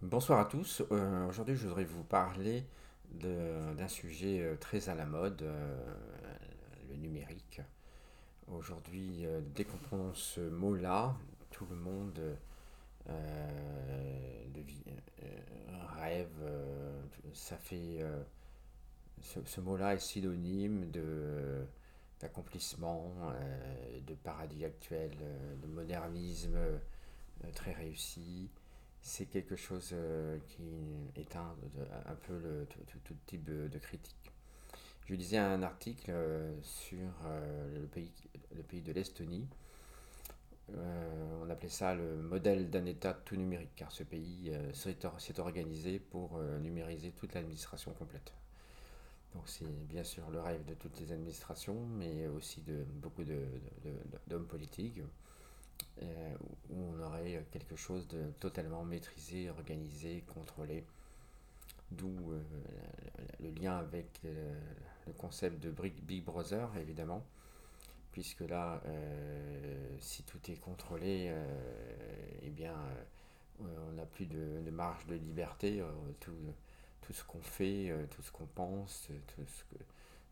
Bonsoir à tous. Aujourd'hui, je voudrais vous parler d'un sujet très à la mode, le numérique. Aujourd'hui, dès qu'on prononce ce mot-là, tout le monde rêve. Ça fait, ce mot-là est synonyme d'accomplissement, de paradis actuel, de modernisme très réussi. C'est quelque chose qui éteint un peu tout type de critique. Je lisais un article sur le pays de l'Estonie. On appelait ça le modèle d'un État tout numérique, car ce pays s'est organisé pour numériser toute l'administration complète. Donc c'est bien sûr le rêve de toutes les administrations, mais aussi de beaucoup d'hommes politiques, euh, où on aurait quelque chose de totalement maîtrisé, organisé, contrôlé. D'où le lien avec le concept de Big Brother, évidemment, puisque là, si tout est contrôlé, eh bien, on n'a plus de marge de liberté. Tout ce qu'on fait, tout ce qu'on pense,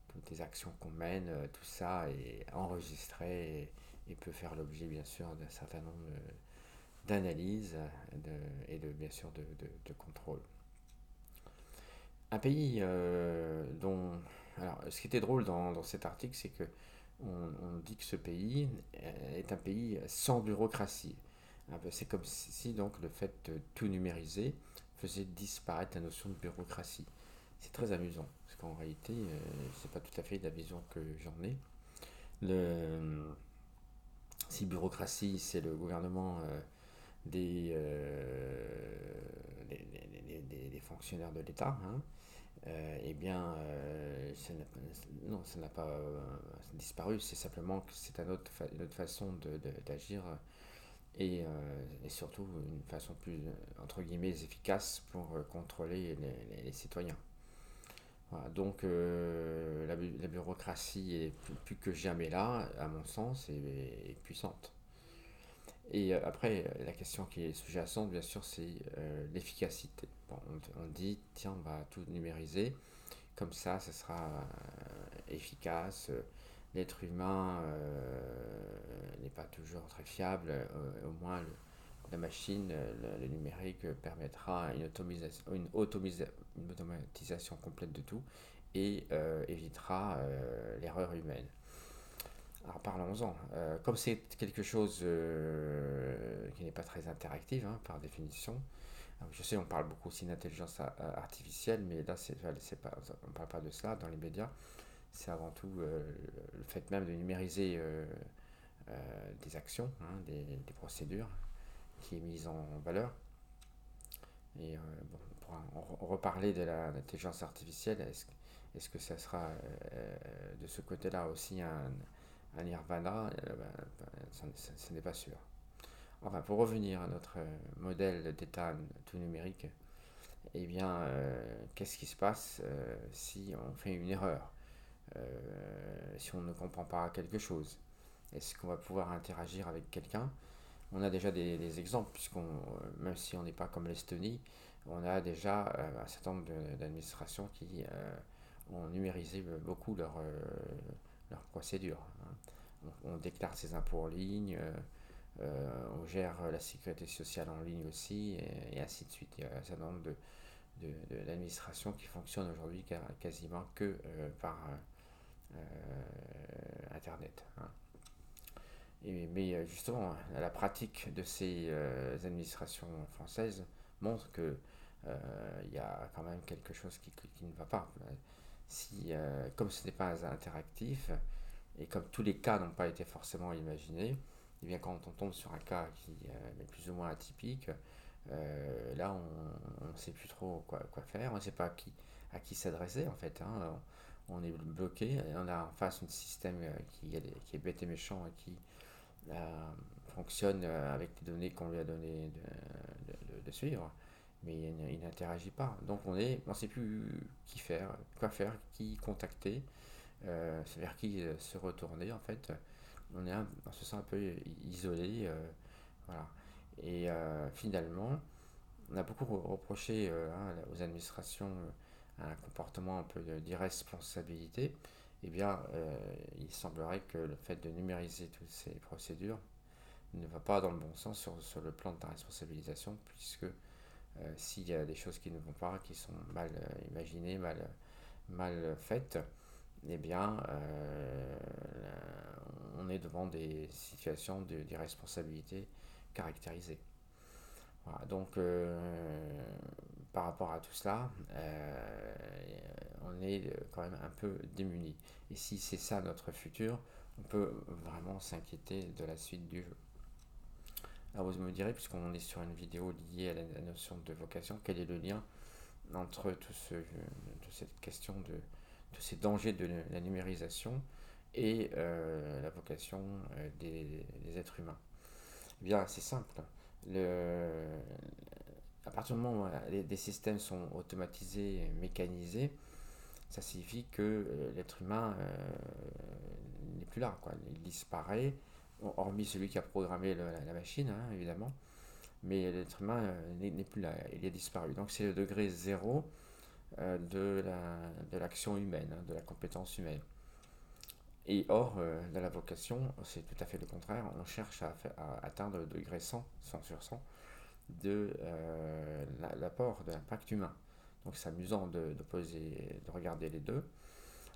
toutes les actions qu'on mène, tout ça est enregistré et peut faire l'objet, bien sûr, d'un certain nombre d'analyses bien sûr de contrôle. Un pays dont... Alors, ce qui était drôle dans cet article, c'est que on dit que ce pays est un pays sans bureaucratie. C'est comme si donc le fait de tout numériser faisait disparaître la notion de bureaucratie. C'est très amusant, parce qu'en réalité, c'est pas tout à fait la vision que j'en ai. Le, si bureaucratie, c'est le gouvernement des, des fonctionnaires de l'État, hein, eh bien, non, ça n'a pas disparu, c'est simplement que c'est une autre façon d'agir et surtout une façon plus, entre guillemets, efficace pour contrôler les citoyens. Voilà, donc la bureaucratie est plus que jamais là, à mon sens, et puissante. Et après, la question qui est sous-jacente, bien sûr, c'est l'efficacité. Bon, on dit, tiens, on va tout numériser, comme ça sera efficace. L'être humain n'est pas toujours très fiable. Au moins, la machine, le numérique permettra une automatisation complète de tout et évitera l'erreur humaine. Alors parlons-en. Comme c'est quelque chose qui n'est pas très interactif, hein, par définition, je sais, on parle beaucoup aussi d'intelligence artificielle, mais là, on ne parle pas de cela dans les médias. C'est avant tout le fait même de numériser des actions, hein, des procédures qui est mise en valeur. Et bon, on pourra en reparler de l'intelligence artificielle. Est-ce que ça sera de ce côté-là aussi un nirvana? Ce n'est pas sûr. Enfin, pour revenir à notre modèle d'État tout numérique, eh bien, qu'est-ce qui se passe si on fait une erreur, si on ne comprend pas quelque chose? Est-ce qu'on va pouvoir interagir avec quelqu'un? On a déjà des exemples, même si on n'est pas comme l'Estonie, on a déjà un certain nombre d'administrations qui ont numérisé beaucoup leurs procédures, hein. On déclare ses impôts en ligne, on gère la sécurité sociale en ligne aussi, et ainsi de suite. Il y a un certain nombre d'administrations qui fonctionnent aujourd'hui quasiment que par Internet, hein. Mais justement, la pratique de ces administrations françaises montre que il y a quand même quelque chose qui ne va pas. Si, comme ce n'est pas interactif et comme tous les cas n'ont pas été forcément imaginés, et bien quand on tombe sur un cas qui est plus ou moins atypique, là on ne sait plus trop quoi faire, on ne sait pas à qui s'adresser en fait, hein. On est bloqué, et on a en face un système qui est bête et méchant et qui euh, fonctionne avec les données qu'on lui a donné de suivre, mais il n'interagit pas. Donc on ne sait plus quoi faire, qui contacter, vers qui se retourner en fait. On se sent un peu isolé, voilà. Et finalement, On a beaucoup reproché aux administrations un comportement un peu d'irresponsabilité. Eh bien, il semblerait que le fait de numériser toutes ces procédures ne va pas dans le bon sens sur le plan de la responsabilisation, puisque s'il y a des choses qui ne vont pas, qui sont mal imaginées, mal faites, eh bien, on est devant des situations d'irresponsabilité caractérisées. Voilà, donc, par rapport à tout cela, on est quand même un peu démuni. Et si c'est ça notre futur, on peut vraiment s'inquiéter de la suite du jeu. Alors vous me direz, puisqu'on est sur une vidéo liée à la notion de vocation, quel est le lien entre toute cette question tous ces dangers de la numérisation et la vocation des êtres humains? Eh bien, c'est simple. Le, à partir du moment où des systèmes sont automatisés, mécanisés, ça signifie que l'être humain n'est plus là, quoi. Il disparaît, hormis celui qui a programmé la machine, hein, évidemment, mais l'être humain n'est plus là, il est disparu. Donc c'est le degré zéro de l'action humaine, hein, de la compétence humaine. Et or, dans la vocation, c'est tout à fait le contraire. On cherche à atteindre le degré 100, 100 sur 100 de l'apport, de l'impact humain. Donc c'est amusant de regarder les deux.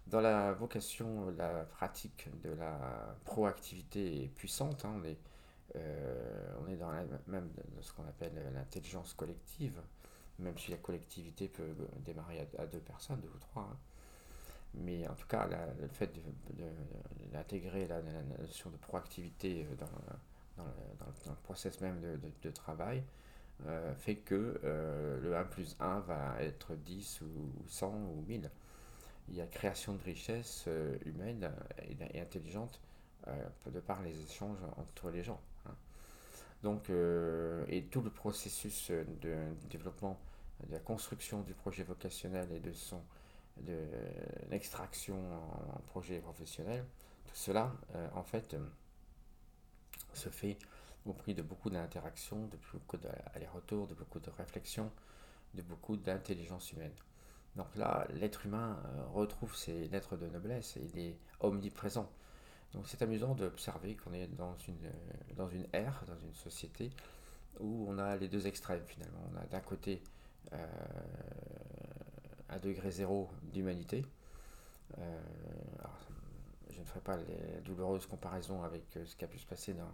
Dans la vocation, la pratique de la proactivité est puissante. Hein, on est dans même dans ce qu'on appelle l'intelligence collective, même si la collectivité peut démarrer à deux personnes, deux ou trois. Hein. Mais en tout cas, le fait d'intégrer la notion de proactivité dans le process même de travail fait que le 1 plus 1 va être 10 ou 100 ou 1000. Il y a création de richesses humaines et intelligentes de par les échanges entre les gens. Hein. Donc, et tout le processus de développement, de la construction du projet vocationnel et de l'extraction en projet professionnel, tout cela, en fait, se fait au prix de beaucoup d'interactions, de beaucoup d'allers-retours, de beaucoup de réflexions, de beaucoup d'intelligence humaine. Donc là, l'être humain retrouve ses lettres de noblesse, il est omniprésent. Donc c'est amusant d'observer qu'on est dans une ère, dans une société où on a les deux extrêmes finalement. On a d'un côté euh, un degré zéro d'humanité. Alors, je ne ferai pas les douloureuses comparaisons avec ce qui a pu se passer dans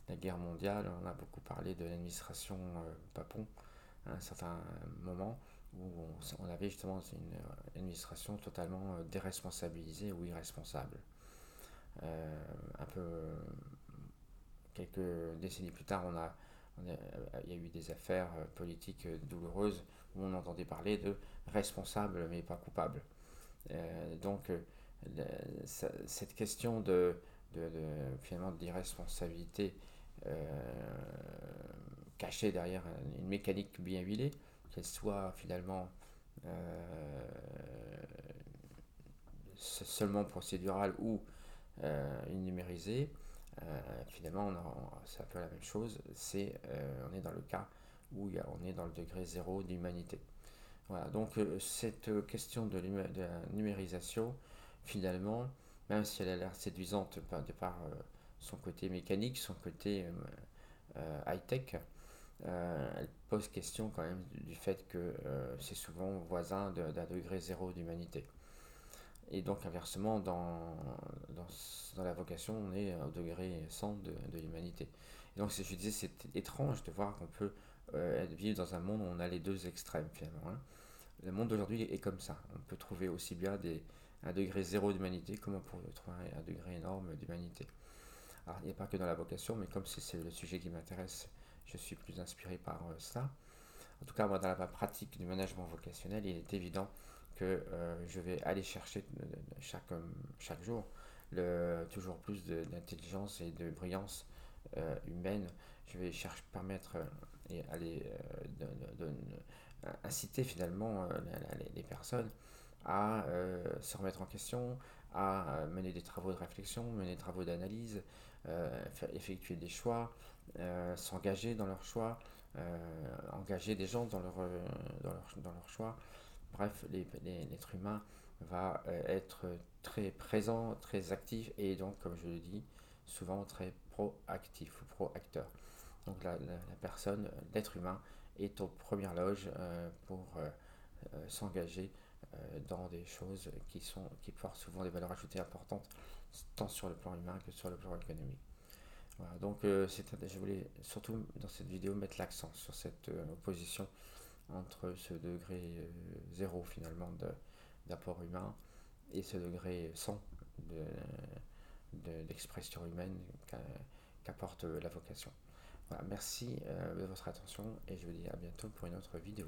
la guerre mondiale. On a beaucoup parlé de l'administration Papon à un certain moment où on avait justement une administration totalement déresponsabilisée ou irresponsable. Un peu quelques décennies plus tard, il y a eu des affaires politiques douloureuses où on entendait parler de responsables mais pas coupables. Donc, cette question finalement d'irresponsabilité cachée derrière une mécanique bien huilée, qu'elle soit finalement seulement procédurale ou numérisée, finalement c'est un peu la même chose. On est dans le cas où on est dans le degré zéro d'humanité. Voilà, donc cette question de la numérisation, finalement, même si elle a l'air séduisante de par son côté mécanique, son côté high-tech, elle pose question quand même du fait que c'est souvent voisin d'un degré zéro d'humanité. Et donc inversement, dans la vocation, on est au degré 100 de l'humanité. Et donc je disais, c'est étrange de voir qu'on peut vivre dans un monde où on a les deux extrêmes finalement. Hein. Le monde d'aujourd'hui est comme ça. On peut trouver aussi bien un degré zéro d'humanité comme on peut trouver un degré énorme d'humanité. Alors, il n'y a pas que dans la vocation, mais comme c'est le sujet qui m'intéresse, je suis plus inspiré par ça. En tout cas, moi, dans la pratique du management vocationnel, il est évident que je vais aller chercher chaque jour toujours plus d'intelligence et de brillance humaine. Je vais permettre et aller inciter finalement les personnes à se remettre en question, à mener des travaux de réflexion, mener des travaux d'analyse, effectuer des choix, s'engager dans leurs choix, engager des gens dans leur choix. Bref, l'être humain va être très présent, très actif et donc, comme je le dis, souvent très proactif ou proacteur. Donc la personne, l'être humain, est aux premières loges pour s'engager dans des choses qui portent souvent des valeurs ajoutées importantes, tant sur le plan humain que sur le plan économique. Voilà, donc je voulais surtout dans cette vidéo mettre l'accent sur cette opposition entre ce degré zéro finalement d'apport humain et ce degré 100 d'expression humaine qu'apporte la vocation. Voilà, merci de votre attention et je vous dis à bientôt pour une autre vidéo.